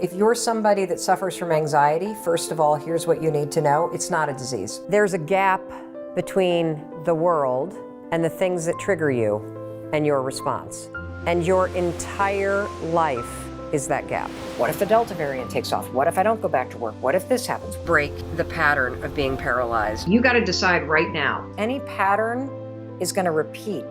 If you're somebody that suffers from anxiety, first of all, here's what you need to know. It's not a disease. There's a gap between the world and the things that trigger you and your response. And your entire life is that gap. What if the Delta variant takes off? What if I don't go back to work? What if this happens? Break the pattern of being paralyzed. You got to decide right now. Any pattern is going to repeat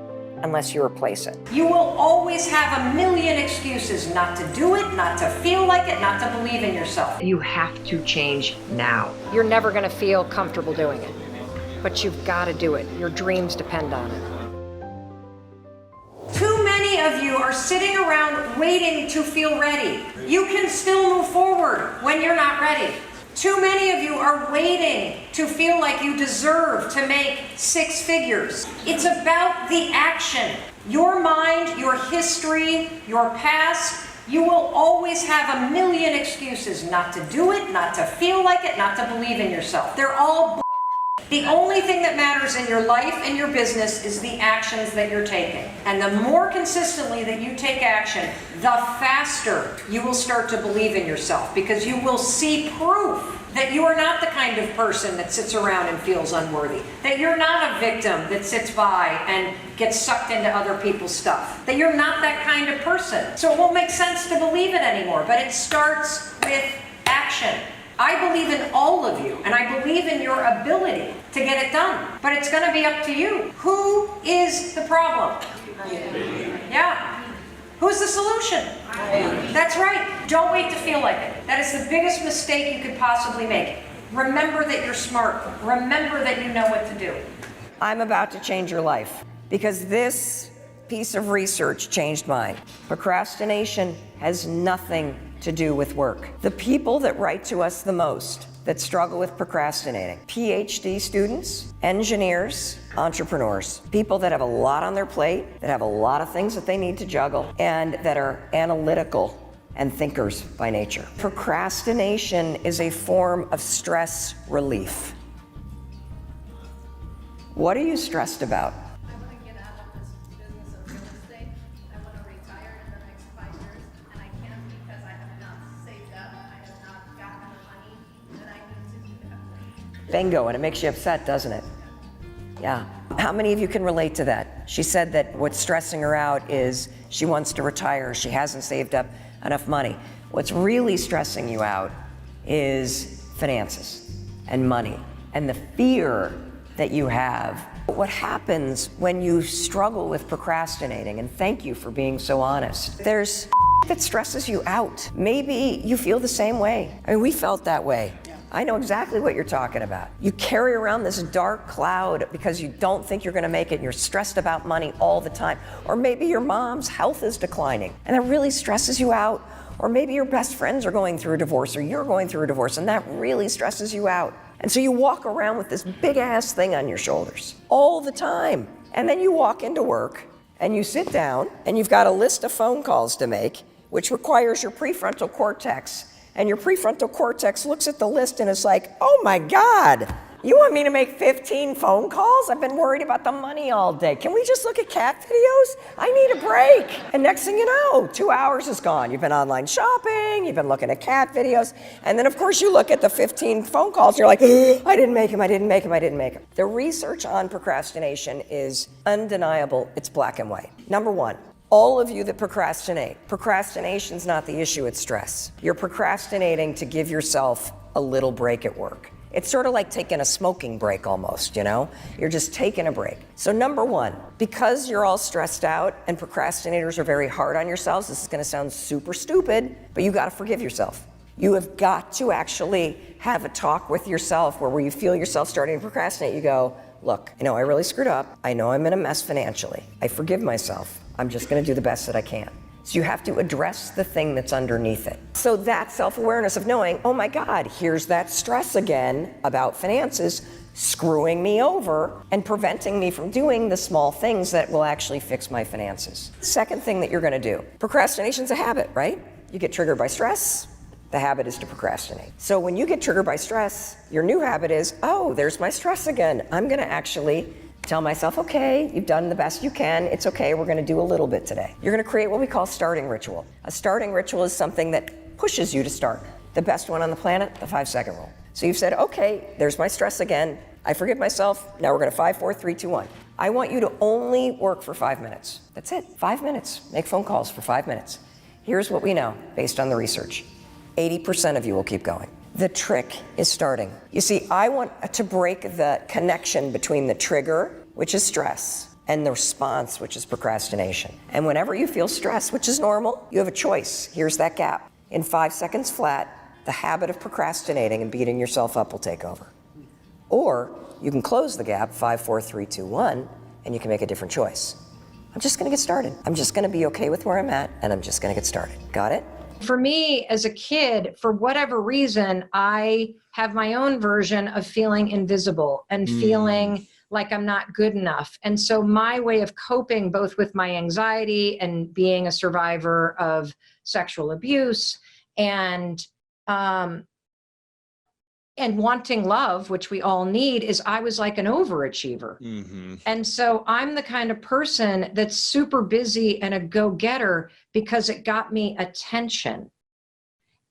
unless you replace it. You will always have a million excuses not to do it, not to feel like it, not to believe in yourself. You have to change now. You're never going to feel comfortable doing it, but you've got to do it. Your dreams depend on it. Too many of you are sitting around waiting to feel ready. You can still move forward when you're not ready. Too many of you are waiting to feel like you deserve to make 6 figures. It's about the action. Your mind, your history, your past, you will always have a million excuses not to do it, not to feel like it, not to believe in yourself. They're all bull. The only thing that matters in your life and your business is the actions that you're taking. And the more consistently that you take action, the faster you will start to believe in yourself, because you will see proof that you are not the kind of person that sits around and feels unworthy, that you're not a victim that sits by and gets sucked into other people's stuff, that you're not that kind of person. So it won't make sense to believe it anymore, but it starts with action. I believe in all of you, and I believe in your ability to get it done. But it's going to be up to you. Who is the problem? Yeah. Who's the solution? That's right. Don't wait to feel like it. That is the biggest mistake you could possibly make. Remember that you're smart. Remember that you know what to do. I'm about to change your life, because this piece of research changed mine. Procrastination has nothing to do with work. The people that write to us the most that struggle with procrastinating: PhD students, engineers, entrepreneurs, people that have a lot on their plate, that have a lot of things that they need to juggle, and that are analytical and thinkers by nature. Procrastination is a form of stress relief. What are you stressed about? Bingo, and it makes you upset, doesn't it? Yeah. How many of you can relate to that? She said that what's stressing her out is she wants to retire. She hasn't saved up enough money. What's really stressing you out is finances and money and the fear that you have. What happens when you struggle with procrastinating, and thank you for being so honest, there's that stresses you out. Maybe you feel the same way. I mean, we felt that way. I know exactly what you're talking about. You carry around this dark cloud because you don't think you're gonna make it, and you're stressed about money all the time. Or maybe your mom's health is declining, and that really stresses you out. Or maybe your best friends are going through a divorce, or you're going through a divorce, and that really stresses you out. And so you walk around with this big ass thing on your shoulders all the time. And then you walk into work, and you sit down, and you've got a list of phone calls to make, which requires your prefrontal cortex. And your prefrontal cortex looks at the list and is like, oh my God, you want me to make 15 phone calls? I've been worried about the money all day. Can we just look at cat videos? I need a break. And next thing you know, 2 hours is gone. You've been online shopping, you've been looking at cat videos, and then of course you look at the 15 phone calls and you're like, I didn't make them, I didn't make them, I didn't make them. The research on procrastination is undeniable. It's black and white. Number one, all of you that procrastinate, procrastination's not the issue, it's stress. You're procrastinating to give yourself a little break at work. It's sort of like taking a smoking break almost, you know? You're just taking a break. So number one, because you're all stressed out and procrastinators are very hard on yourselves, this is gonna sound super stupid, but you gotta forgive yourself. You have got to actually have a talk with yourself where you feel yourself starting to procrastinate. You go, look, I know I really screwed up. I know I'm in a mess financially. I forgive myself. I'm just gonna do the best that I can. So you have to address the thing that's underneath it. So that self-awareness of knowing, oh my God, here's that stress again about finances screwing me over and preventing me from doing the small things that will actually fix my finances. Second thing that you're gonna do, procrastination's a habit, right? You get triggered by stress, the habit is to procrastinate. So when you get triggered by stress, your new habit is, oh, there's my stress again. I'm gonna actually tell myself, okay, you've done the best you can. It's okay, we're gonna do a little bit today. You're gonna create what we call starting ritual. A starting ritual is something that pushes you to start. The best one on the planet, the 5-second rule. So you've said, okay, there's my stress again. I forgive myself. Now we're going to 5, 4, 3, 2, 1. I want you to only work for 5 minutes. That's it, 5 minutes. Make phone calls for 5 minutes. Here's what we know based on the research. 80% of you will keep going. The trick is starting. You see, I want to break the connection between the trigger, which is stress, and the response, which is procrastination. And whenever you feel stress, which is normal, you have a choice. Here's that gap. In 5 seconds flat, the habit of procrastinating and beating yourself up will take over. Or you can close the gap, 5, 4, 3, 2, 1, and you can make a different choice. I'm just gonna get started. I'm just gonna be okay with where I'm at, and I'm just gonna get started. Got it? For me, as a kid, for whatever reason, I have my own version of feeling invisible and feeling like I'm not good enough. And so my way of coping, both with my anxiety and being a survivor of sexual abuse and wanting love, which we all need, is I was like an overachiever. And so I'm the kind of person that's super busy and a go-getter because it got me attention.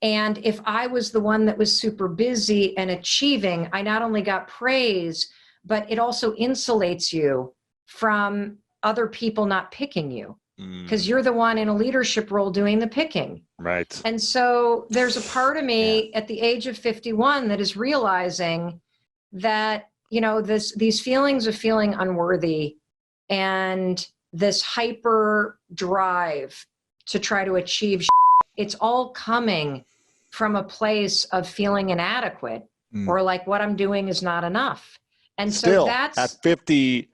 And if I was the one that was super busy and achieving, I not only got praise, but it also insulates you from other people not picking you, because you're the one in a leadership role doing the picking. Right. And so there's a part of me at the age of 51 that is realizing that, you know, these feelings of feeling unworthy and this hyper drive to try to achieve, it's all coming from a place of feeling inadequate or like what I'm doing is not enough. And Still, so that's at 50,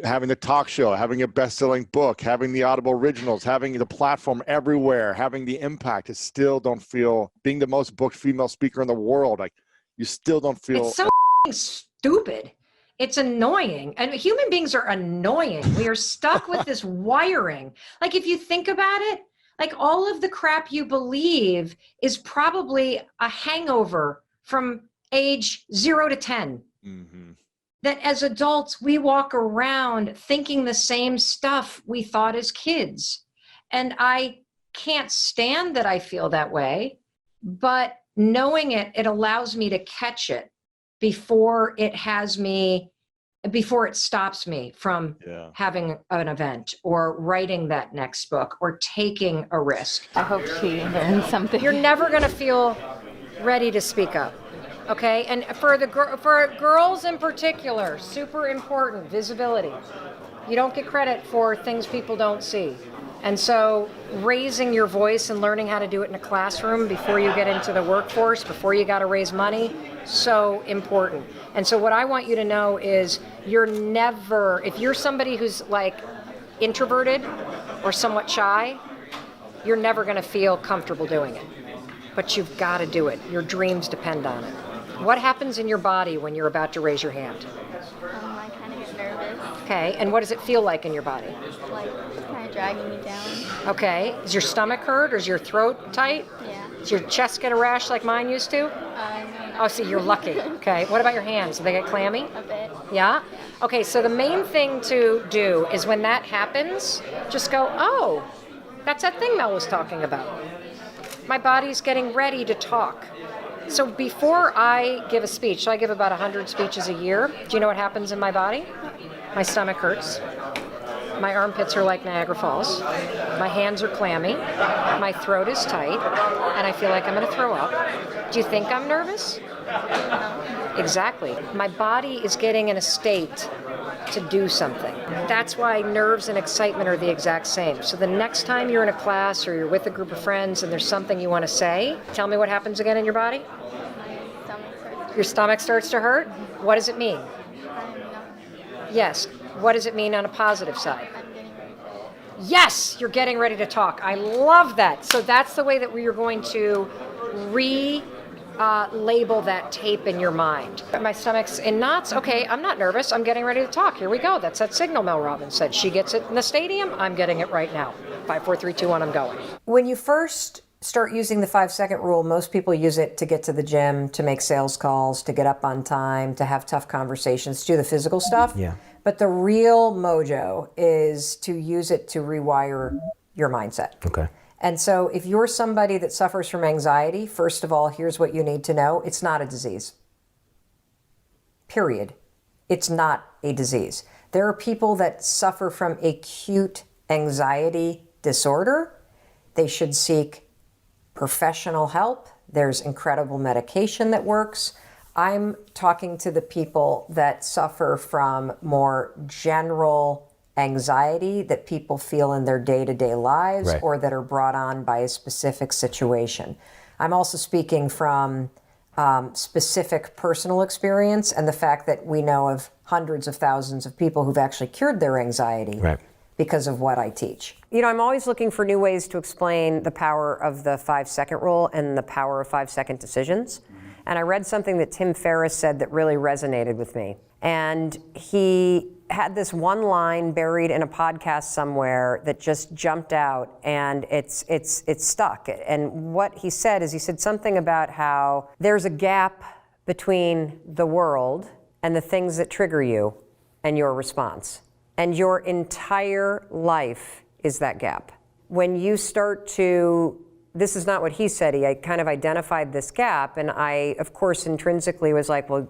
having the talk show, having a best-selling book, having the Audible originals, having the platform everywhere, having the impact, it still don't feel, being the most booked female speaker in the world, like you still don't feel. It's so stupid. It's annoying. And human beings are annoying. We are stuck with this wiring. Like if you think about it, like all of the crap you believe is probably a hangover from age 0 to 10. That as adults, we walk around thinking the same stuff we thought as kids. And I can't stand that I feel that way, but knowing it, it allows me to catch it before it stops me from having an event or writing that next book or taking a risk. I hope she learned something. You're never going to feel ready to speak up. Okay, and for girls in particular, super important, visibility. You don't get credit for things people don't see. And so raising your voice and learning how to do it in a classroom before you get into the workforce, before you got to raise money, so important. And so what I want you to know is you're never, if you're somebody who's like introverted or somewhat shy, you're never going to feel comfortable doing it. But you've got to do it. Your dreams depend on it. What happens in your body when you're about to raise your hand? I kind of get nervous. Okay, and what does it feel like in your body? Like, it's kind of dragging me down. Okay, does your stomach hurt or is your throat tight? Yeah. Does your chest get a rash like mine used to? No. Oh, see, you're lucky. Okay, what about your hands? Do they get clammy? A bit. Yeah? Okay, so the main thing to do is when that happens, just go, oh, that's that thing Mel was talking about. My body's getting ready to talk. So before I give a speech, so I give about 100 speeches a year. Do you know what happens in my body? My stomach hurts. My armpits are like Niagara Falls. My hands are clammy. My throat is tight. And I feel like I'm going to throw up. Do you think I'm nervous? No. Exactly. My body is getting in a state to do something. That's why nerves and excitement are the exact same. So the next time you're in a class or you're with a group of friends and there's something you want to say, tell me what happens again in your body? Your stomach starts to hurt? What does it mean? Yes. What does it mean on a positive side? Yes, you're getting ready to talk. I love that. So that's the way that we are going to label that tape in your mind. My stomach's in knots. Okay, I'm not nervous. I'm getting ready to talk. Here we go. That's that signal Mel Robbins said. She gets it in the stadium. I'm getting it right now. 5, 4, 3, 2, 1, I'm going. When you first start using the 5-second rule, most people use it to get to the gym, to make sales calls, to get up on time, to have tough conversations, to do the physical stuff. Yeah. But the real mojo is to use it to rewire your mindset. Okay. And so if you're somebody that suffers from anxiety, first of all, here's what you need to know. It's not a disease. Period. It's not a disease. There are people that suffer from acute anxiety disorder. They should seek professional help. There's incredible medication that works. I'm talking to the people that suffer from more general anxiety that people feel in their day-to-day lives, Right. or that are brought on by a specific situation. I'm also speaking from specific personal experience and the fact that we know of hundreds of thousands of people who've actually cured their anxiety Right. because of what I teach. You know, I'm always looking for new ways to explain the power of the 5-second rule and the power of 5-second decisions. And I read something that Tim Ferriss said that really resonated with me. And he had this one line buried in a podcast somewhere that just jumped out, and it's stuck. And what he said is, he said something about how there's a gap between the world and the things that trigger you and your response. And your entire life is that gap. When you start to, this is not what he said, I kind of identified this gap, and I, of course, intrinsically was like, well,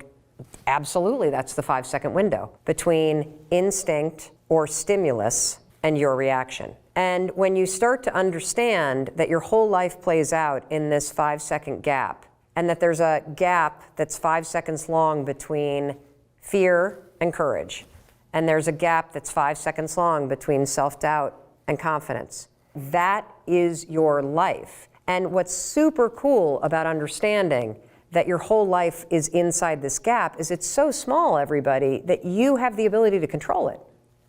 absolutely, that's the 5-second window between instinct or stimulus and your reaction. And when you start to understand that your whole life plays out in this 5-second gap, and that there's a gap that's 5 seconds long between fear and courage, and there's a gap that's 5 seconds long between self-doubt and confidence, that is your life. And what's super cool about understanding that your whole life is inside this gap is it's so small, everybody, that you have the ability to control it.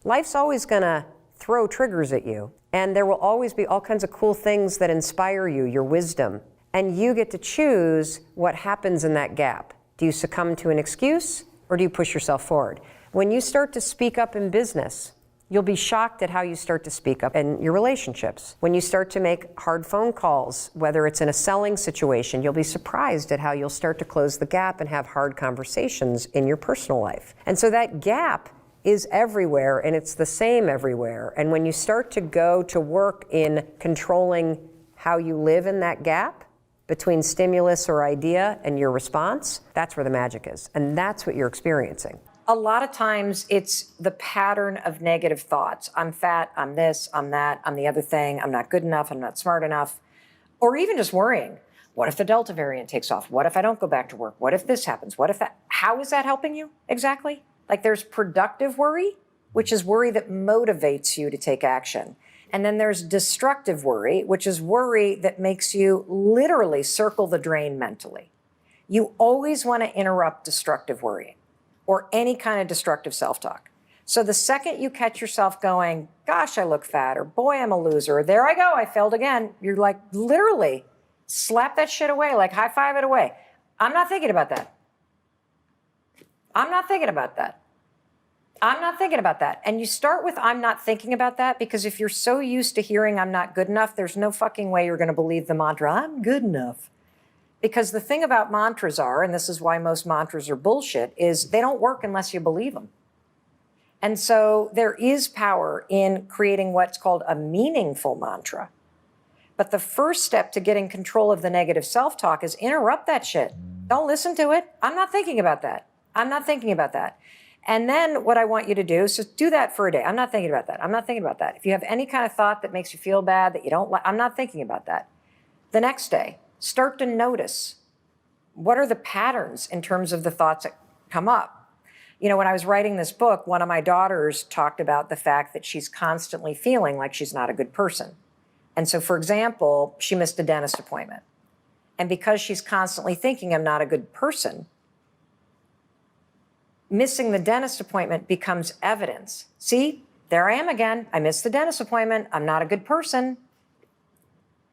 Life's always gonna throw triggers at you, and there will always be all kinds of cool things that inspire you, your wisdom, and you get to choose what happens in that gap. Do you succumb to an excuse, or do you push yourself forward? When you start to speak up in business, you'll be shocked at how you start to speak up in your relationships. When you start to make hard phone calls, whether it's in a selling situation, you'll be surprised at how you'll start to close the gap and have hard conversations in your personal life. And so that gap is everywhere, and it's the same everywhere. And when you start to go to work in controlling how you live in that gap between stimulus or idea and your response, that's where the magic is. And that's what you're experiencing. A lot of times it's the pattern of negative thoughts. I'm fat, I'm this, I'm that, I'm the other thing, I'm not good enough, I'm not smart enough. Or even just worrying. What if the Delta variant takes off? What if I don't go back to work? What if this happens? What if that? How is that helping you exactly? Like, there's productive worry, which is worry that motivates you to take action. And then there's destructive worry, which is worry that makes you literally circle the drain mentally. You always want to interrupt destructive worrying or any kind of destructive self-talk. So the second you catch yourself going, gosh, I look fat, or boy, I'm a loser, or there I go, I failed again, you're like, literally slap that shit away, like high five it away. I'm not thinking about that. I'm not thinking about that. I'm not thinking about that. And you start with I'm not thinking about that, because if you're so used to hearing I'm not good enough, there's no fucking way you're going to believe the mantra, I'm good enough. Because the thing about mantras are, and this is why most mantras are bullshit, is they don't work unless you believe them. And so there is power in creating what's called a meaningful mantra. But the first step to getting control of the negative self-talk is interrupt that shit. Don't listen to it. I'm not thinking about that. I'm not thinking about that. And then what I want you to do is just do that for a day. I'm not thinking about that. I'm not thinking about that. If you have any kind of thought that makes you feel bad, that you don't like, I'm not thinking about that. The next day, start to notice what are the patterns in terms of the thoughts that come up. You know, when I was writing this book, one of my daughters talked about the fact that she's constantly feeling like she's not a good person. And so, for example, she missed a dentist appointment. And because she's constantly thinking I'm not a good person, missing the dentist appointment becomes evidence. See, there I am again. I missed the dentist appointment. I'm not a good person.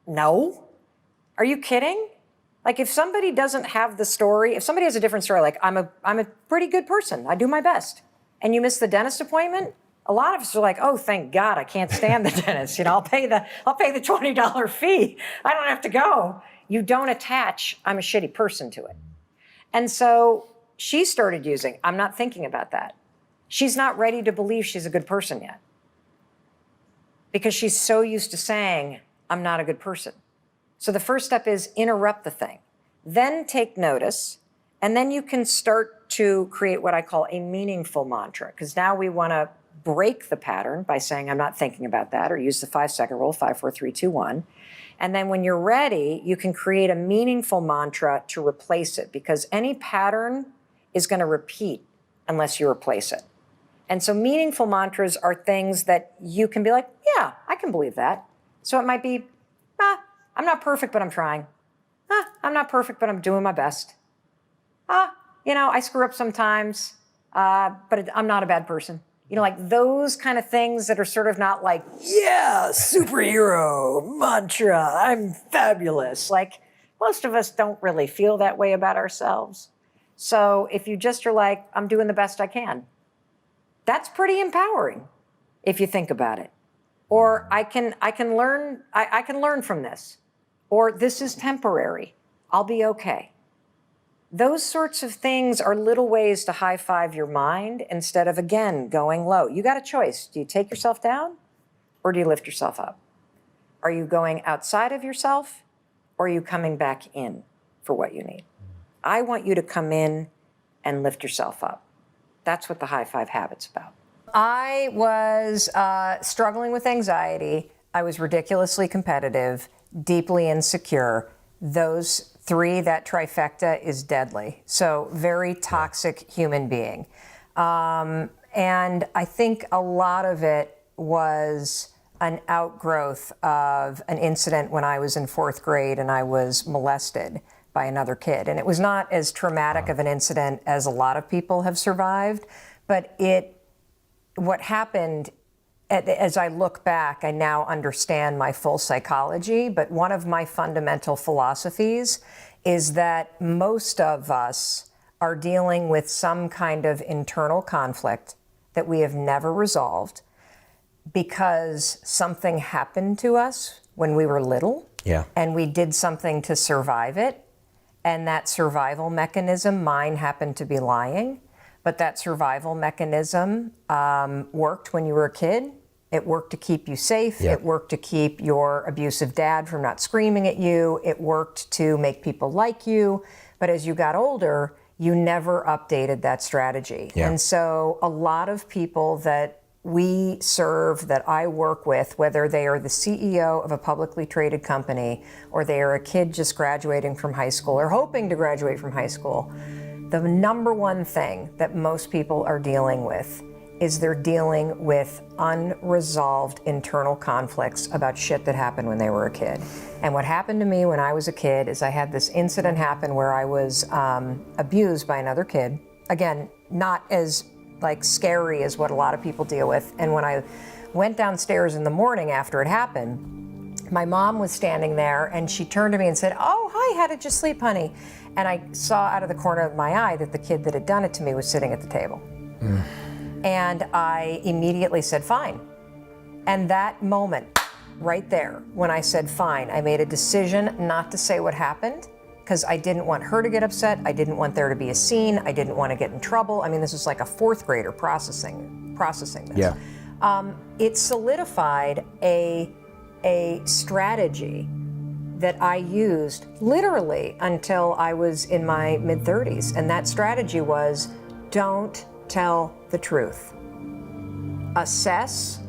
No. Are you kidding? Like, if somebody doesn't have the story, if somebody has a different story, like I'm a pretty good person, I do my best, and you miss the dentist appointment, a lot of us are like, oh, thank God, I can't stand the dentist. You know, I'll pay the $20 fee. I don't have to go. You don't attach I'm a shitty person to it. And so she started using, I'm not thinking about that. She's not ready to believe she's a good person yet, because she's so used to saying, I'm not a good person. So the first step is interrupt the thing, then take notice, and then you can start to create what I call a meaningful mantra, because now we want to break the pattern by saying, I'm not thinking about that, or use the 5-second rule, 5, 4, 3, 2, 1. And then when you're ready, you can create a meaningful mantra to replace it, because any pattern is going to repeat unless you replace it. And so meaningful mantras are things that you can be like, yeah, I can believe that. So it might be, I'm not perfect, but I'm trying. I'm not perfect, but I'm doing my best. I screw up sometimes, but I'm not a bad person. Like those kind of things that are sort of not like, yeah, superhero, mantra, I'm fabulous. Like most of us don't really feel that way about ourselves. So if you just are like, I'm doing the best I can, that's pretty empowering if you think about it. Or I can learn from this. Or this is temporary. I'll be okay. Those sorts of things are little ways to high-five your mind instead of, again, going low. You got a choice. Do you take yourself down or do you lift yourself up? Are you going outside of yourself or are you coming back in for what you need? I want you to come in and lift yourself up. That's what the high-five habit's about. I was struggling with anxiety. I was ridiculously competitive, deeply insecure. Those three, that trifecta is deadly. So very toxic human being. And I think a lot of it was an outgrowth of an incident when I was in 4th grade and I was molested by another kid. And it was not as traumatic of an incident as a lot of people have survived, but what happened, as I look back, I now understand my full psychology, but one of my fundamental philosophies is that most of us are dealing with some kind of internal conflict that we have never resolved because something happened to us when we were little, and we did something to survive it, and that survival mechanism, mine happened to be lying, but that survival mechanism worked when you were a kid. It worked to keep you safe. It worked to keep your abusive dad from not screaming at you. It worked to make people like you. But as you got older, you never updated that strategy. And so a lot of people that we serve, that I work with, whether they are the CEO of a publicly traded company or they are a kid just graduating from high school or hoping to graduate from high school, the number one thing that most people are dealing with is they're dealing with unresolved internal conflicts about shit that happened when they were a kid. And what happened to me when I was a kid is I had this incident happen where I was abused by another kid. Again, not as scary as what a lot of people deal with. And when I went downstairs in the morning after it happened, my mom was standing there and she turned to me and said, "Oh, hi, how did you sleep, honey?" And I saw out of the corner of my eye that the kid that had done it to me was sitting at the table. And I immediately said, fine. And that moment, right there, when I said fine, I made a decision not to say what happened because I didn't want her to get upset. I didn't want there to be a scene. I didn't want to get in trouble. I mean, this was like a 4th grader processing this. It solidified a strategy that I used literally until I was in my mid-30s. And that strategy was, don't tell the truth. Assess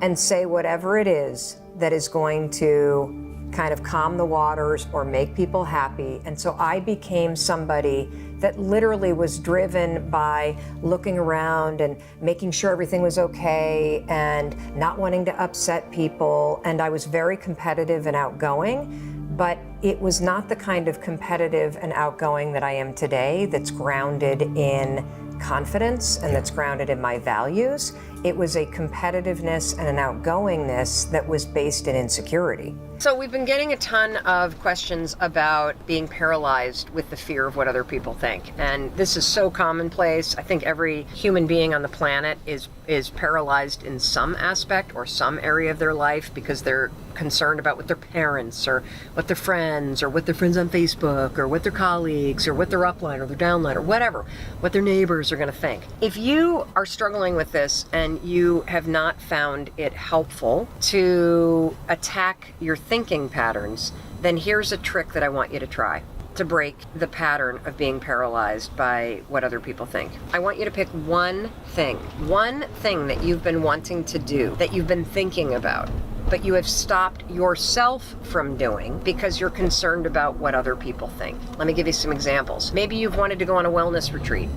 and say whatever it is that is going to kind of calm the waters or make people happy. And so I became somebody that literally was driven by looking around and making sure everything was okay and not wanting to upset people. And I was very competitive and outgoing, but it was not the kind of competitive and outgoing that I am today that's grounded in confidence and that's grounded in my values. It was a competitiveness and an outgoingness that was based in insecurity. So we've been getting a ton of questions about being paralyzed with the fear of what other people think. And this is so commonplace. I think every human being on the planet is paralyzed in some aspect or some area of their life because they're concerned about what their parents or what their friends friends or what their friends on Facebook or what their colleagues or what their upline or their downline or whatever, what their neighbors are going to think. If you are struggling with this and you have not found it helpful to attack your thinking patterns, then here's a trick that I want you to try to break the pattern of being paralyzed by what other people think. I want you to pick one thing that you've been wanting to do, that you've been thinking about, but you have stopped yourself from doing because you're concerned about what other people think. Let me give you some examples. Maybe you've wanted to go on a wellness retreat,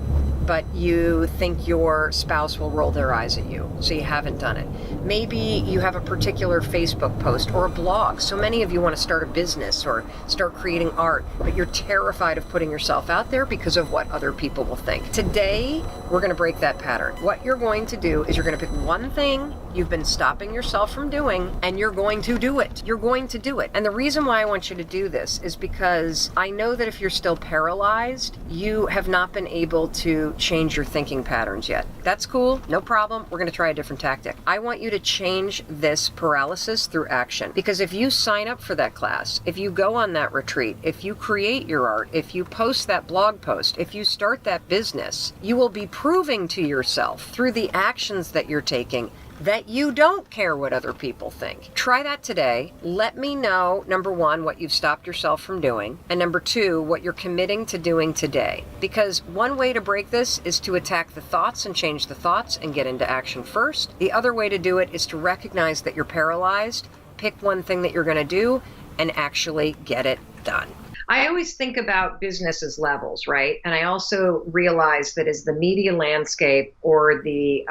but you think your spouse will roll their eyes at you, so you haven't done it. Maybe you have a particular Facebook post or a blog. So many of you want to start a business or start creating art, but you're terrified of putting yourself out there because of what other people will think. Today, we're going to break that pattern. What you're going to do is you're going to pick one thing you've been stopping yourself from doing, and you're going to do it. You're going to do it. And the reason why I want you to do this is because I know that if you're still paralyzed, you have not been able to change your thinking patterns yet. That's cool, no problem. We're going to try a different tactic. I want you to change this paralysis through action. Because if you sign up for that class, if you go on that retreat, if you create your art, if you post that blog post, if you start that business, you will be proving to yourself through the actions that you're taking that you don't care what other people think. Try that today. Let me know, number one, what you've stopped yourself from doing, and number two, what you're committing to doing today. Because one way to break this is to attack the thoughts and change the thoughts and get into action first. The other way to do it is to recognize that you're paralyzed, pick one thing that you're going to do, and actually get it done. I always think about business as levels, right? And I also realize that as the media landscape or the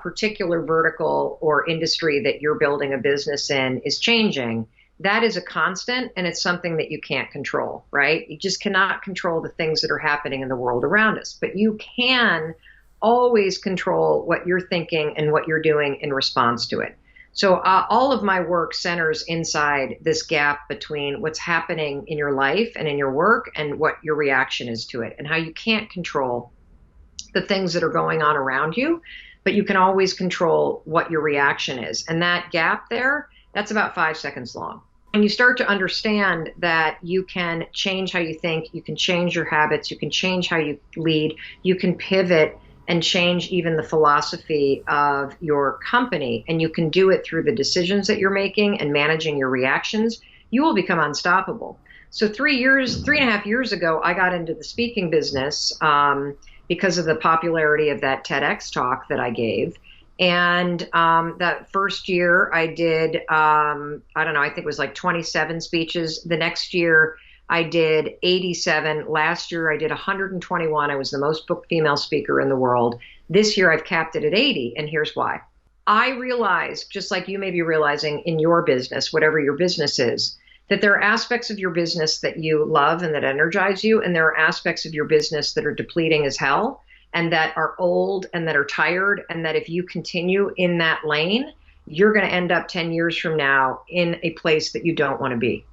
particular vertical or industry that you're building a business in is changing, that is a constant, and it's something that you can't control, right? You just cannot control the things that are happening in the world around us, but you can always control what you're thinking and what you're doing in response to it. So all of my work centers inside this gap between what's happening in your life and in your work and what your reaction is to it, and how you can't control the things that are going on around you, but you can always control what your reaction is. And that gap there, that's about 5 seconds long. When you start to understand that you can change how you think, you can change your habits, you can change how you lead, you can pivot and change even the philosophy of your company, and you can do it through the decisions that you're making and managing your reactions, you will become unstoppable. So 3.5 years ago, I got into the speaking business because of the popularity of that TEDx talk that I gave. And that first year I did, I think it was like 27 speeches. The next year I did 87. Last year I did 121. I was the most booked female speaker in the world. This year I've capped it at 80, and here's why. I realized, just like you may be realizing in your business, whatever your business is, that there are aspects of your business that you love and that energize you, and there are aspects of your business that are depleting as hell and that are old and that are tired, and that if you continue in that lane, you're going to end up 10 years from now in a place that you don't want to be.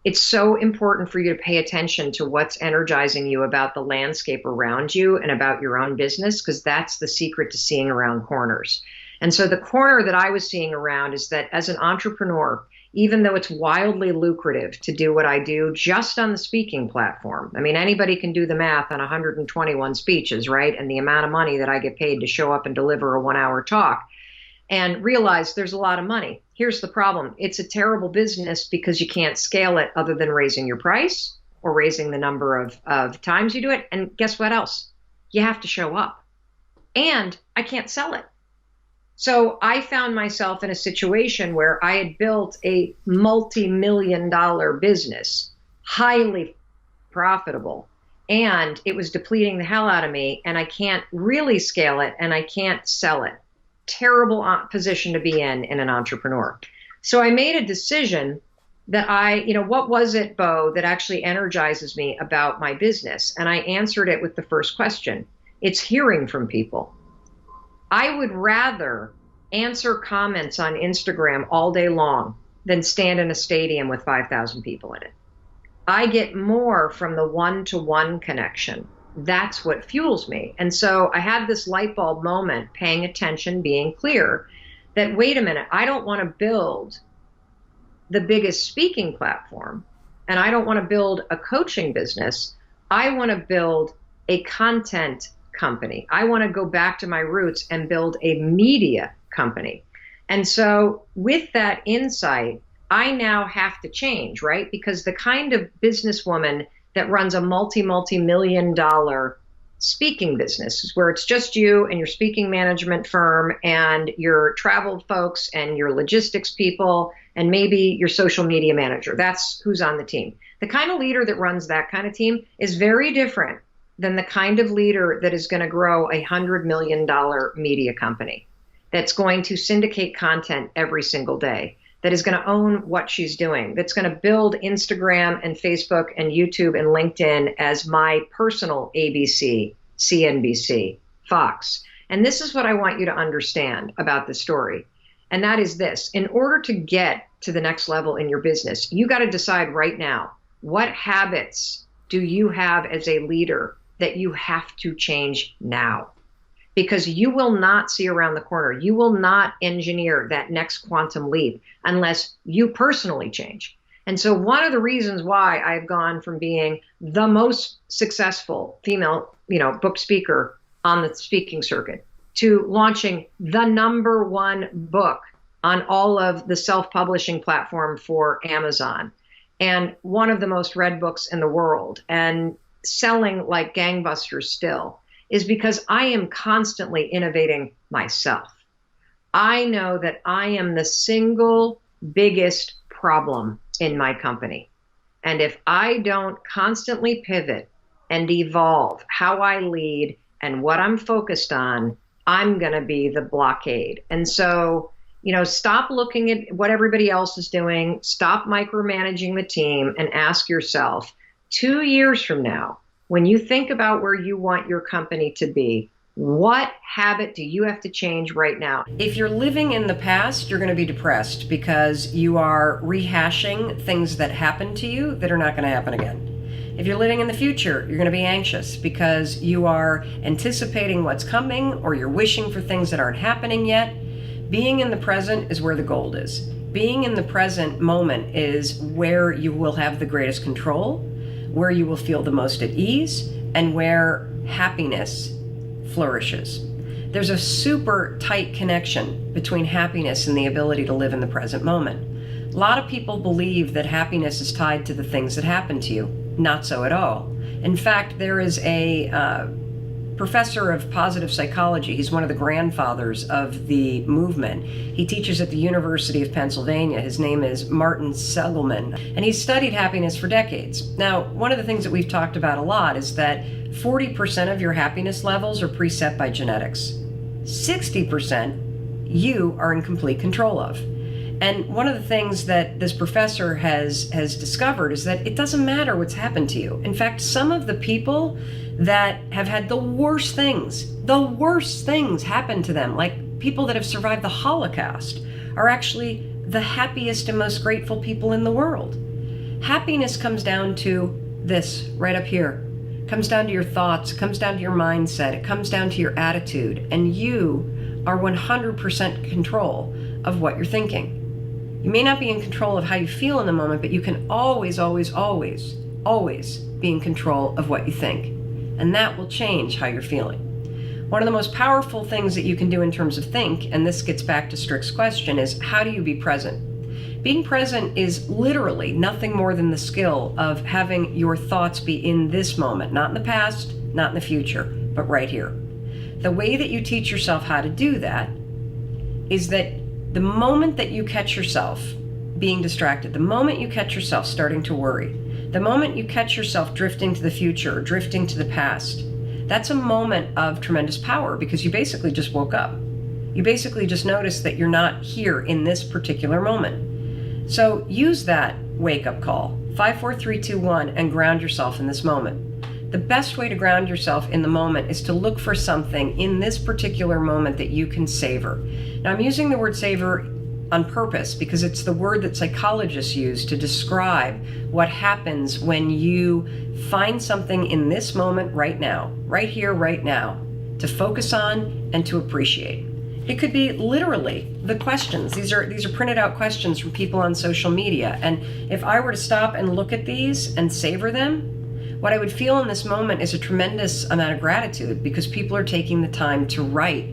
It's so important for you to pay attention to what's energizing you about the landscape around you and about your own business, because that's the secret to seeing around corners. And so the corner that I was seeing around is that as an entrepreneur, even though it's wildly lucrative to do what I do just on the speaking platform. I mean, anybody can do the math on 121 speeches, right? And the amount of money that I get paid to show up and deliver a 1-hour talk, and realize there's a lot of money. Here's the problem. It's a terrible business because you can't scale it other than raising your price or raising the number of times you do it. And guess what else? You have to show up. And I can't sell it. So I found myself in a situation where I had built a multi-million-dollar business, highly profitable, and it was depleting the hell out of me, and I can't really scale it, and I can't sell it. Terrible position to be in an entrepreneur. So I made a decision that what was it, Bo, that actually energizes me about my business? And I answered it with the first question. It's hearing from people. I would rather answer comments on Instagram all day long than stand in a stadium with 5,000 people in it. I get more from the one-to-one connection. That's what fuels me. And so I had this light bulb moment, paying attention, being clear, that wait a minute, I don't want to build the biggest speaking platform, and I don't want to build a coaching business. I want to build a content company. I want to go back to my roots and build a media company. And so with that insight, I now have to change, right? Because the kind of businesswoman that runs a multi-million dollar speaking business where it's just you and your speaking management firm and your travel folks and your logistics people and maybe your social media manager. That's who's on the team. The kind of leader that runs that kind of team is very different than the kind of leader that is going to grow $100 million media company, that's going to syndicate content every single day, that is going to own what she's doing, that's going to build Instagram and Facebook and YouTube and LinkedIn as my personal ABC, CNBC, Fox. And this is what I want you to understand about the story. And that is this: in order to get to the next level in your business, you got to decide right now, what habits do you have as a leader that you have to change now? Because you will not see around the corner. You will not engineer that next quantum leap unless you personally change. And so one of the reasons why I've gone from being the most successful female, book speaker on the speaking circuit to launching the #1 book on all of the self-publishing platform for Amazon and one of the most read books in the world and selling like gangbusters still, is because I am constantly innovating myself. I know that I am the single biggest problem in my company. And if I don't constantly pivot and evolve how I lead and what I'm focused on, I'm going to be the blockade. And so, stop looking at what everybody else is doing, stop micromanaging the team, and ask yourself, 2 years from now, when you think about where you want your company to be, what habit do you have to change right now? If you're living in the past, you're going to be depressed because you are rehashing things that happened to you that are not going to happen again. If you're living in the future, you're going to be anxious because you are anticipating what's coming or you're wishing for things that aren't happening yet. Being in the present is where the gold is. Being in the present moment is where you will have the greatest control, where you will feel the most at ease, and where happiness flourishes. There's a super tight connection between happiness and the ability to live in the present moment. A lot of people believe that happiness is tied to the things that happen to you. Not so at all. In fact, there is a professor of positive psychology. He's one of the grandfathers of the movement. He teaches at the University of Pennsylvania. His name is Martin Seligman, and he's studied happiness for decades. Now, one of the things that we've talked about a lot is that 40% of your happiness levels are preset by genetics. 60% you are in complete control of. And one of the things that this professor has discovered is that it doesn't matter what's happened to you. In fact, some of the people that have had the worst things happen to them, like people that have survived the Holocaust, are actually the happiest and most grateful people in the world. Happiness comes down to this right up here. It comes down to your thoughts, it comes down to your mindset, it comes down to your attitude, and you are 100% control of what you're thinking. You may not be in control of how you feel in the moment, but you can always be in control of what you think. And that will change how you're feeling. One of the most powerful things that you can do in terms of think, and this gets back to Strick's question, is how do you be present? Being present is literally nothing more than the skill of having your thoughts be in this moment, not in the past, not in the future, but right here. The way that you teach yourself how to do that is that the moment that you catch yourself being distracted, the moment you catch yourself starting to worry, the moment you catch yourself drifting to the future or drifting to the past, that's a moment of tremendous power because you basically just woke up. You basically just noticed that you're not here in this particular moment. So use that wake-up call, 5, 4, 3, 2, 1, and ground yourself in this moment. The best way to ground yourself in the moment is to look for something in this particular moment that you can savor. Now, I'm using the word savor on purpose because it's the word that psychologists use to describe what happens when you find something in this moment right now, right here, right now, to focus on and to appreciate. It could be literally the questions. These are printed out questions from people on social media. And if I were to stop and look at these and savor them, what I would feel in this moment is a tremendous amount of gratitude because people are taking the time to write.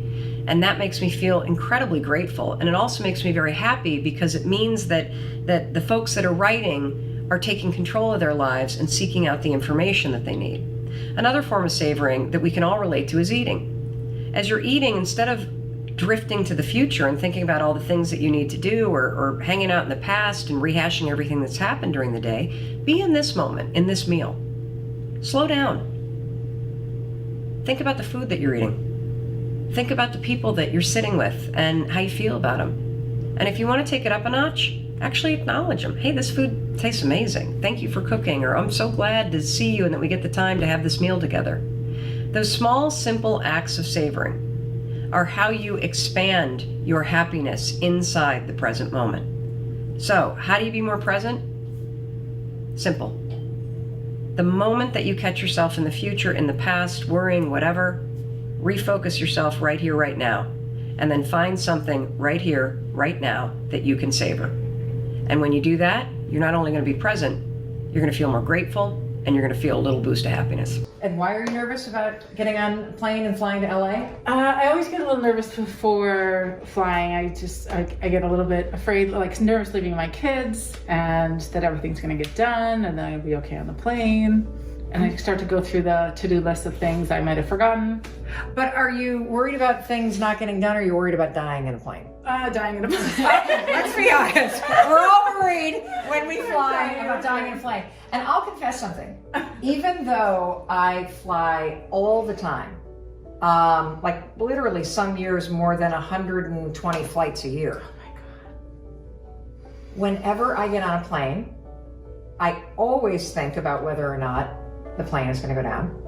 And that makes me feel incredibly grateful. And it also makes me very happy because it means that the folks that are writing are taking control of their lives and seeking out the information that they need. Another form of savoring that we can all relate to is eating. As you're eating, instead of drifting to the future and thinking about all the things that you need to do or hanging out in the past and rehashing everything that's happened during the day, be in this moment, in this meal. Slow down. Think about the food that you're eating. Think about the people that you're sitting with and how you feel about them. And if you want to take it up a notch, actually acknowledge them. Hey, this food tastes amazing. Thank you for cooking. Or I'm so glad to see you and that we get the time to have this meal together. Those small, simple acts of savoring are how you expand your happiness inside the present moment. So, how do you be more present? Simple. The moment that you catch yourself in the future, in the past, worrying, whatever, refocus yourself right here, right now, and then find something right here, right now that you can savor. And when you do that, you're not only going to be present, you're going to feel more grateful, and you're going to feel a little boost of happiness. And why are you nervous about getting on a plane and flying to LA? I always get a little nervous before flying. I get a little bit afraid, like nervous leaving my kids and that everything's going to get done and then I'll be okay on the plane. And I start to go through the to-do list of things I might have forgotten. But are you worried about things not getting done, or are you worried about dying in a plane? Dying in a plane. Let's be honest. We're all worried when we fly about dying in a plane. And I'll confess something. Even though I fly all the time, like literally some years more than 120 flights a year. Oh my God. Whenever I get on a plane, I always think about whether or not the plane is going to go down.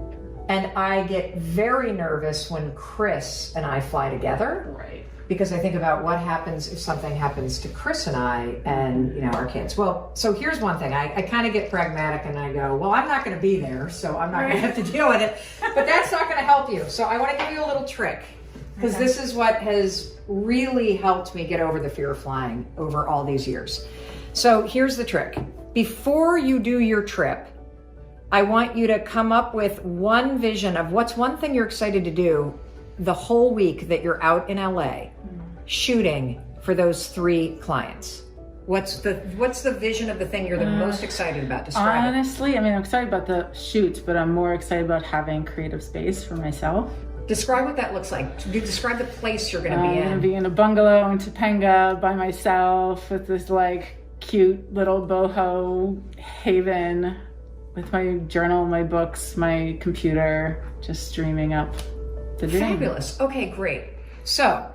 And I get very nervous when Chris and I fly together. Right. Because I think about what happens if something happens to Chris and I and, you know, our kids. Well, so here's one thing. I kind of get pragmatic and I go, well, I'm not going to be there, so I'm not going to have to deal with it. But that's not going to help you. So I want to give you a little trick. Because this is what has really helped me get over the fear of flying over all these years. So here's the trick. Before you do your trip, I want you to come up with one vision of what's one thing you're excited to do the whole week that you're out in LA shooting for those 3 clients. What's the vision of the thing you're the most excited about? Describe it. Honestly, I mean, I'm excited about the shoots, but I'm more excited about having creative space for myself. Describe what that looks like. Describe the place you're going to be in. I'm going to be in a bungalow in Topanga by myself with this like cute little boho haven with my journal, my books, my computer, just dreaming up the dream. Fabulous. Okay, great. So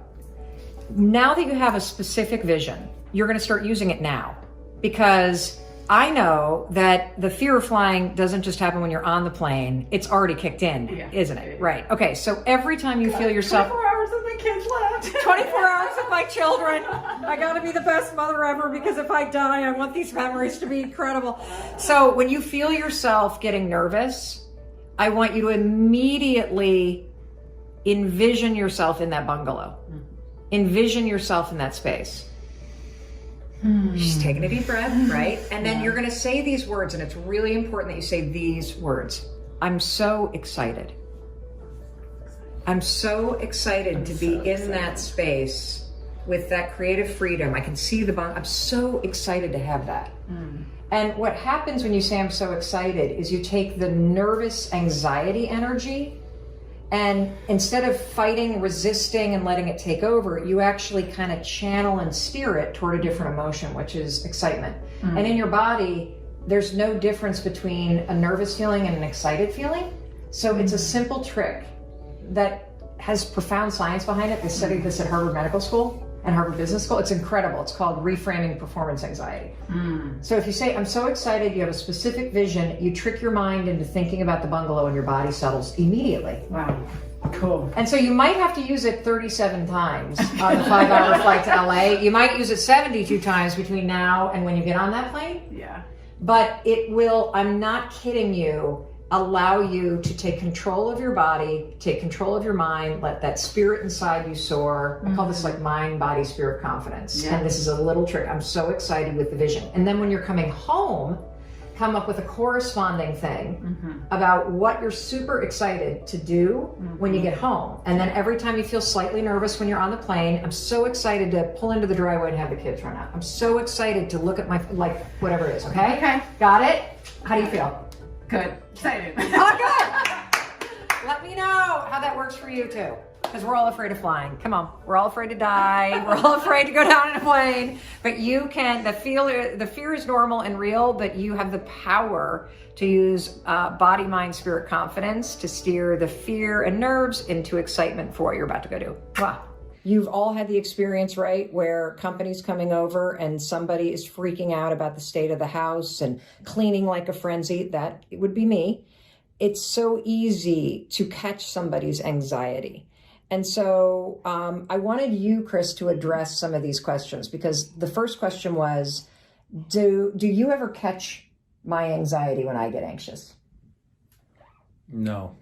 now that you have a specific vision, you're going to start using it now, because I know that the fear of flying doesn't just happen when you're on the plane. It's already kicked in, isn't it? Right. Okay. So every time you feel yourself... 24 hours with my kids left. 24 hours with my children. I got to be the best mother ever, because if I die, I want these memories to be incredible. So when you feel yourself getting nervous, I want you to immediately envision yourself in that bungalow. Envision yourself in that space. Just taking a deep breath, right? And then you're going to say these words, and it's really important that you say these words. I'm so excited. I'm so excited to be in that space with that creative freedom. I can see the bunk. I'm so excited to have that. And what happens when you say I'm so excited is you take the nervous anxiety energy, and instead of fighting, resisting, and letting it take over, you actually kind of channel and steer it toward a different emotion, which is excitement. And in your body, there's no difference between a nervous feeling and an excited feeling. So it's a simple trick that has profound science behind it. They studied this at Harvard Medical School and Harvard Business School. It's incredible. It's called reframing performance anxiety. So if you say, I'm so excited, you have a specific vision, you trick your mind into thinking about the bungalow, and your body settles immediately. Wow. Cool. And so you might have to use it 37 times on the 5-hour flight to LA. You might use it 72 times between now and when you get on that plane. Yeah. But it will, I'm not kidding you, allow you to take control of your body, take control of your mind, let that spirit inside you soar. I call this like mind, body, spirit confidence. And this is a little trick. I'm so excited with the vision. And then when you're coming home, come up with a corresponding thing about what you're super excited to do when you get home. And then every time you feel slightly nervous when you're on the plane, I'm so excited to pull into the driveway and have the kids run out. I'm so excited to look at my, like, whatever it is, okay? Okay. Got it? How do you feel? Good. Excited. Oh, good. Let me know how that works for you too. Because we're all afraid of flying. Come on, we're all afraid to die. We're all afraid to go down in a plane. But you can. The fear is normal and real. But you have the power to use body, mind, spirit, confidence to steer the fear and nerves into excitement for what you're about to go do. Wow. You've all had the experience, right, where company's coming over and somebody is freaking out about the state of the house and cleaning like a frenzy. That would be me. It's so easy to catch somebody's anxiety. And so I wanted you, Chris, to address some of these questions, because the first question was, do you ever catch my anxiety when I get anxious? No.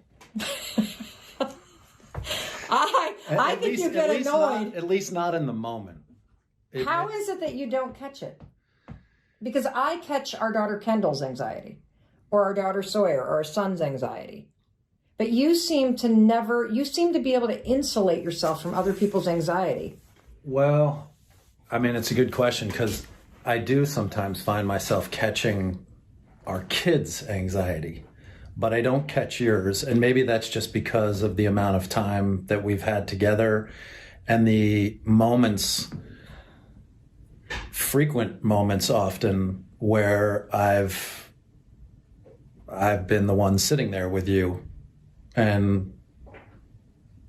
I think you get annoyed. At least not in the moment. How is it that you don't catch it? Because I catch our daughter Kendall's anxiety, or our daughter Sawyer, or our son's anxiety. But you seem to be able to insulate yourself from other people's anxiety. Well, I mean, it's a good question, because I do sometimes find myself catching our kids' anxiety, but I don't catch yours. And maybe that's just because of the amount of time that we've had together and the moments, frequent moments often, where I've been the one sitting there with you and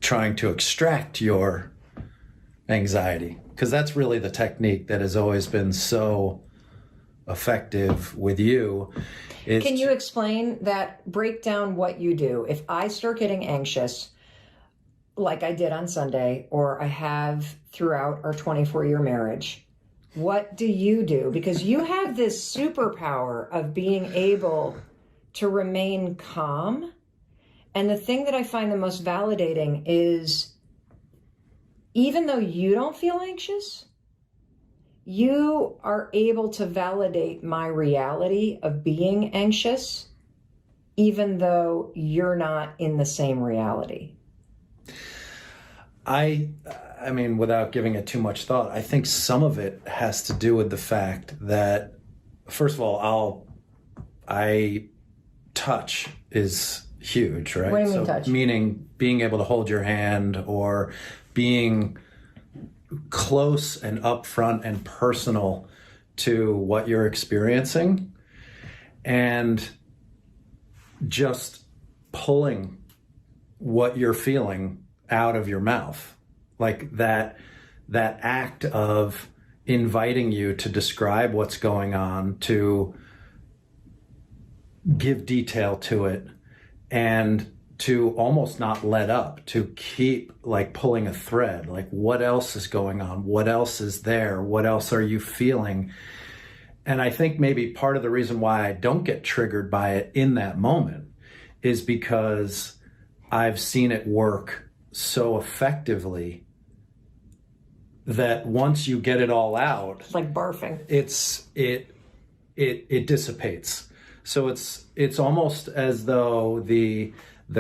trying to extract your anxiety, because that's really the technique that has always been so effective with you. Can you explain that? Break down what you do. If I start getting anxious, like I did on Sunday, or I have throughout our 24-year marriage, what do you do? Because you have this superpower of being able to remain calm. And the thing that I find the most validating is, even though you don't feel anxious, you are able to validate my reality of being anxious, even though you're not in the same reality. I mean, without giving it too much thought, I think some of it has to do with the fact that, first of all, touch is huge, right? What do you mean touch? Meaning being able to hold your hand, or being close and upfront and personal to what you're experiencing, and just pulling what you're feeling out of your mouth. Like that act of inviting you to describe what's going on, to give detail to it, and to almost not let up, to keep like pulling a thread, like what else is going on? What else is there? What else are you feeling? And I think maybe part of the reason why I don't get triggered by it in that moment is because I've seen it work so effectively that once you get it all out, It's like barfing. it dissipates. So it's almost as though the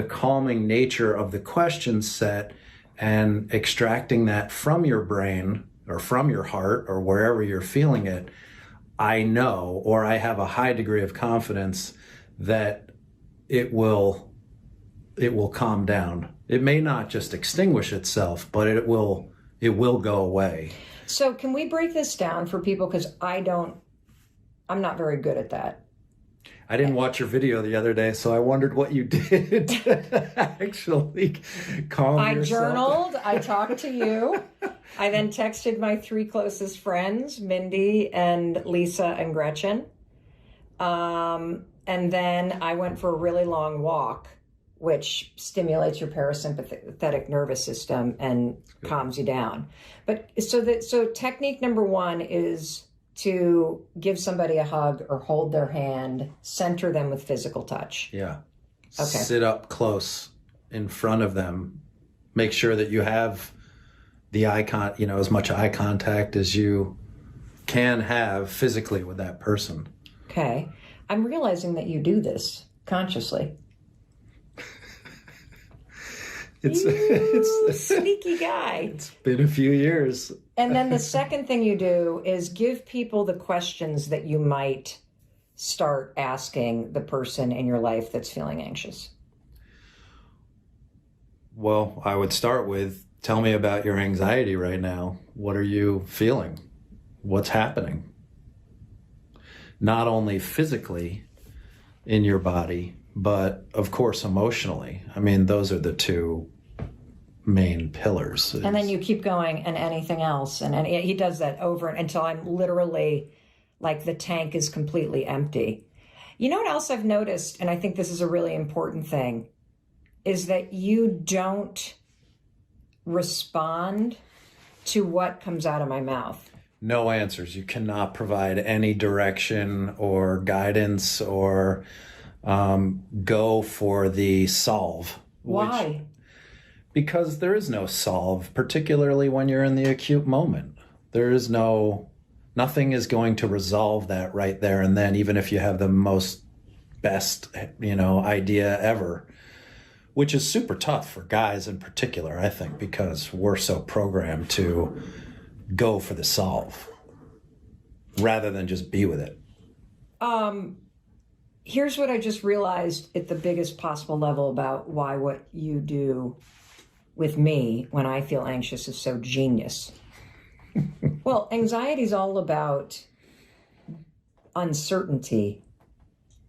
calming nature of the question set and extracting that from your brain or from your heart or wherever you're feeling it, I know, or I have a high degree of confidence that it will calm down. It may not just extinguish itself, but it will go away. So can we break this down for people? Because I'm not very good at that. I didn't watch your video the other day, so I wondered what you did to actually calm yourself. I journaled, I talked to you. I then texted my 3 closest friends, Mindy and Lisa and Gretchen. And then I went for a really long walk, which stimulates your parasympathetic nervous system and calms you down. But so technique number 1 is to give somebody a hug or hold their hand, center them with physical touch. Yeah. sit up close in front of them. Make sure that you have the as much eye contact as you can have physically with that person. Okay. I'm realizing that you do this consciously. It's a sneaky guy. It's been a few years. And then the second thing you do is give people the questions that you might start asking the person in your life that's feeling anxious. Well, I would start with, tell me about your anxiety right now. What are you feeling? What's happening? Not only physically in your body, but of course emotionally. I mean, those are the two main pillars. And then you keep going, and anything else. And he does that over until I'm literally like the tank is completely empty. You know what else I've noticed, and I think this is a really important thing, is that you don't respond to what comes out of my mouth. No answers. You cannot provide any direction or guidance or go for the solve. Why? Because there is no solve, particularly when you're in the acute moment. There is nothing is going to resolve that right there and then, even if you have the most best, idea ever, which is super tough for guys in particular, I think, because we're so programmed to go for the solve rather than just be with it. Here's what I just realized at the biggest possible level about why what you do with me when I feel anxious is so genius. Well, anxiety is all about uncertainty,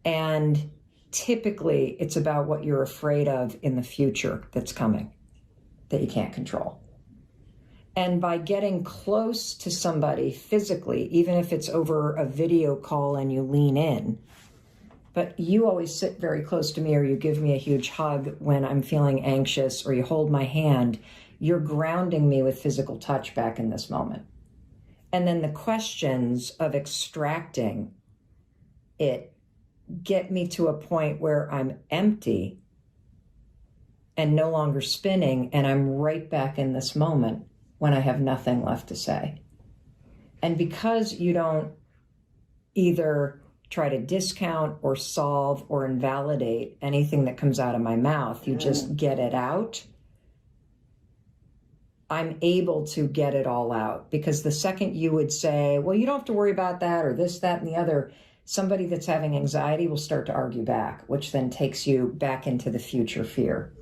and typically it's about what you're afraid of in the future that's coming that you can't control. And by getting close to somebody physically, even if it's over a video call and you lean in, but you always sit very close to me, or you give me a huge hug when I'm feeling anxious, or you hold my hand, you're grounding me with physical touch back in this moment. And then the questions of extracting it get me to a point where I'm empty and no longer spinning, and I'm right back in this moment when I have nothing left to say. And because you don't either try to discount or solve or invalidate anything that comes out of my mouth, you just get it out, I'm able to get it all out. Because the second you would say, well, you don't have to worry about that, or this, that, and the other, somebody that's having anxiety will start to argue back, which then takes you back into the future fear.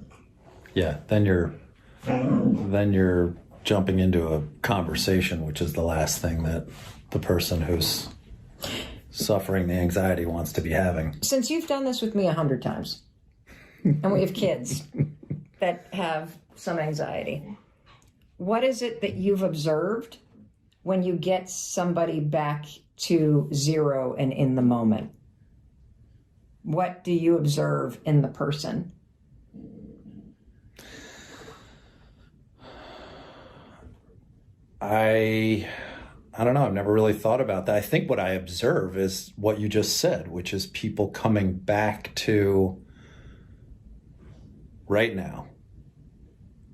Yeah, then you're jumping into a conversation, which is the last thing that the person who's suffering the anxiety wants to be having. Since you've done this with me 100 times, and we have kids that have some anxiety, what is it that you've observed when you get somebody back to zero and in the moment? What do you observe in the person? I don't know. I've never really thought about that. I think what I observe is what you just said, which is people coming back to right now,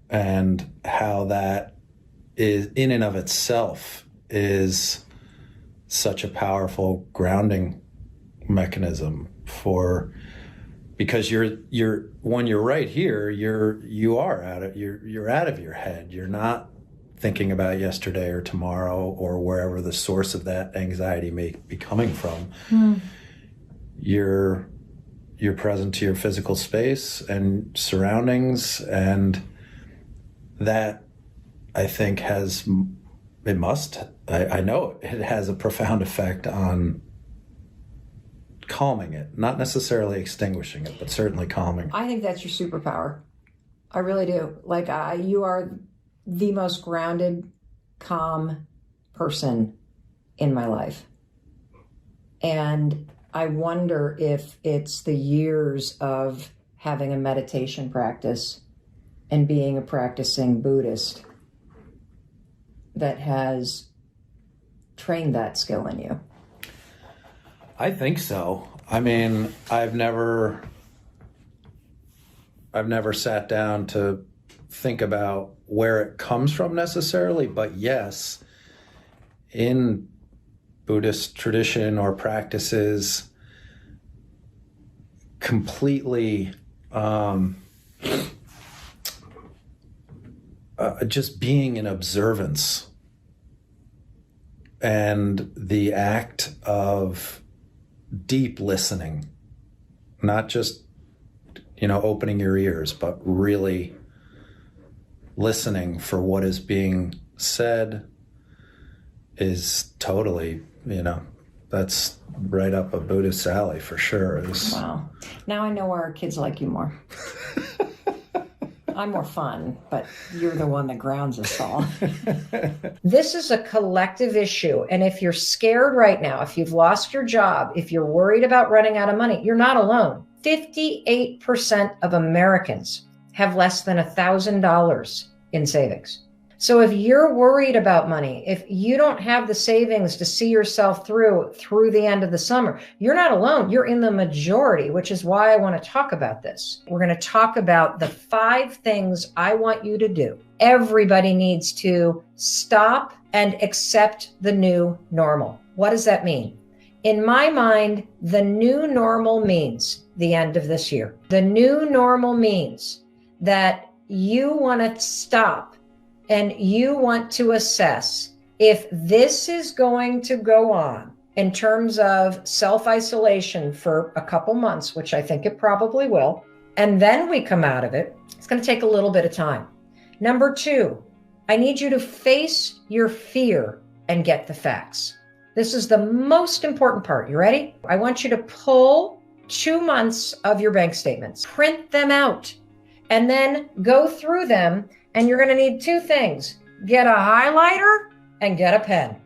and how that is in and of itself is such a powerful grounding mechanism because you're when you're right here, you're out of your head. You're not thinking about yesterday or tomorrow or wherever the source of that anxiety may be coming from. You're present to your physical space and surroundings, and that, I think, I know it has a profound effect on calming it, not necessarily extinguishing it, but certainly calming. I think that's your superpower. I really do. You are the most grounded, calm person in my life. And I wonder if it's the years of having a meditation practice and being a practicing Buddhist that has trained that skill in you. I think so. I mean, I've never I've never sat down to think about where it comes from necessarily, but yes, in Buddhist tradition or practices, completely just being in observance and the act of deep listening, not just, opening your ears, but really listening for what is being said is totally, that's right up a Buddhist alley for sure. Wow. Now I know why our kids like you more. I'm more fun, but you're the one that grounds us all. This is a collective issue. And if you're scared right now, if you've lost your job, if you're worried about running out of money, you're not alone. 58% of Americans have less than $1,000 in savings. So if you're worried about money, if you don't have the savings to see yourself through the end of the summer, you're not alone. You're in the majority, which is why I want to talk about this. We're going to talk about the 5 things I want you to do. Everybody needs to stop and accept the new normal. What does that mean? In my mind, the new normal means the end of this year. The new normal means that you want to stop and you want to assess if this is going to go on in terms of self-isolation for a couple months, which I think it probably will, and then we come out of it. It's going to take a little bit of time. Number 2, I need you to face your fear and get the facts. This is the most important part. You ready? I want you to pull 2 months of your bank statements, print them out, and then go through them. And you're going to need 2 things. Get a highlighter and get a pen.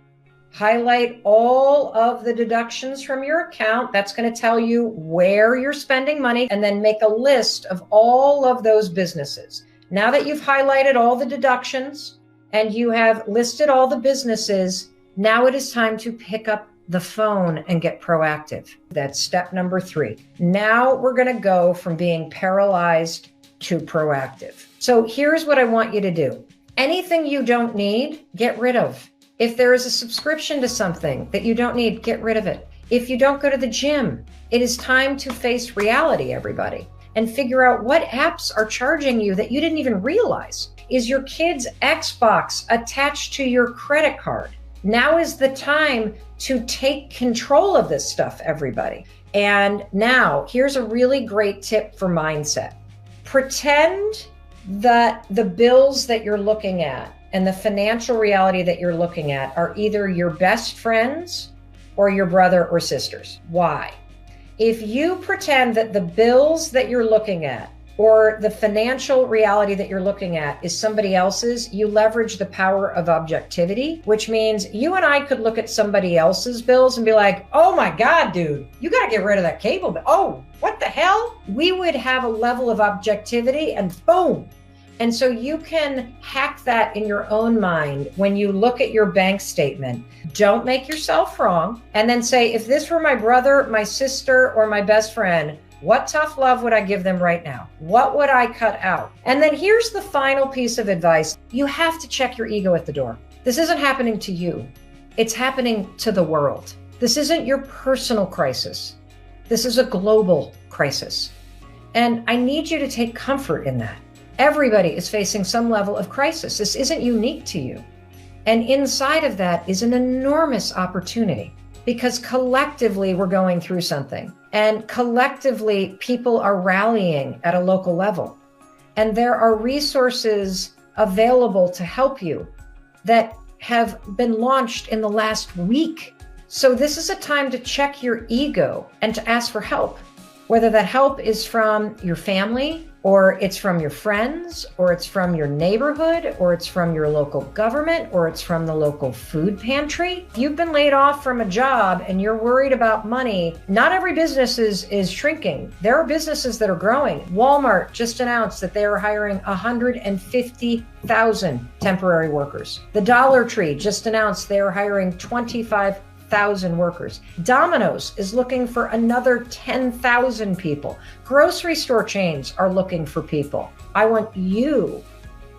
Highlight all of the deductions from your account. That's going to tell you where you're spending money, and then make a list of all of those businesses. Now that you've highlighted all the deductions and you have listed all the businesses, now it is time to pick up the phone and get proactive. That's step number 3. Now we're going to go from being paralyzed to proactive. So here's what I want you to do. Anything you don't need, get rid of. If there is a subscription to something that you don't need, get rid of it. If you don't go to the gym, it is time to face reality, everybody, and figure out what apps are charging you that you didn't even realize. Is your kid's Xbox attached to your credit card? Now is the time to take control of this stuff, everybody. And now here's a really great tip for mindset. Pretend that the bills that you're looking at and the financial reality that you're looking at are either your best friends or your brother or sisters. Why? If you pretend that the bills that you're looking at or the financial reality that you're looking at is somebody else's, you leverage the power of objectivity, which means you and I could look at somebody else's bills and be like, oh my God, dude, you got to get rid of that cable bill. Oh, what the hell? We would have a level of objectivity and boom. And so you can hack that in your own mind when you look at your bank statement. Don't make yourself wrong. And then say, if this were my brother, my sister, or my best friend, what tough love would I give them right now? What would I cut out? And then here's the final piece of advice. You have to check your ego at the door. This isn't happening to you. It's happening to the world. This isn't your personal crisis. This is a global crisis. And I need you to take comfort in that. Everybody is facing some level of crisis. This isn't unique to you. And inside of that is an enormous opportunity, because collectively we're going through something. And collectively people are rallying at a local level. And there are resources available to help you that have been launched in the last week. So this is a time to check your ego and to ask for help, whether that help is from your family, or it's from your friends, or it's from your neighborhood, or it's from your local government, or it's from the local food pantry. If you've been laid off from a job and you're worried about money, not every business is shrinking. There are businesses that are growing. Walmart just announced that they are hiring 150,000 temporary workers. The Dollar Tree just announced they are hiring 25,000 100,000 workers. Domino's is looking for another 10,000 people. Grocery store chains are looking for people. I want you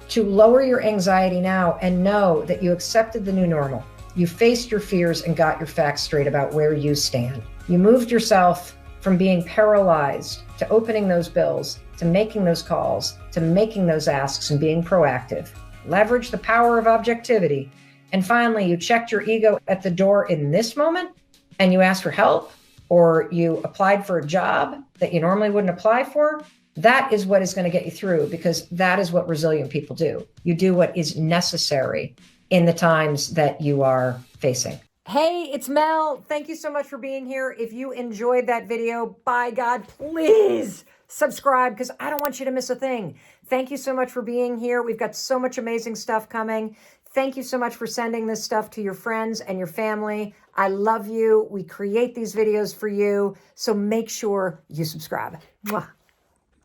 to lower your anxiety now and know that you accepted the new normal. You faced your fears and got your facts straight about where you stand. You moved yourself from being paralyzed to opening those bills, to making those calls, to making those asks and being proactive. Leverage the power of objectivity. And finally, you checked your ego at the door in this moment and you asked for help, or you applied for a job that you normally wouldn't apply for. That is what is going to get you through, because that is what resilient people do. You do what is necessary in the times that you are facing. Hey, it's Mel. Thank you so much for being here. If you enjoyed that video, by God, please subscribe, because I don't want you to miss a thing. Thank you so much for being here. We've got so much amazing stuff coming. Thank you so much for sending this stuff to your friends and your family. I love you. We create these videos for you, so make sure you subscribe. Mwah.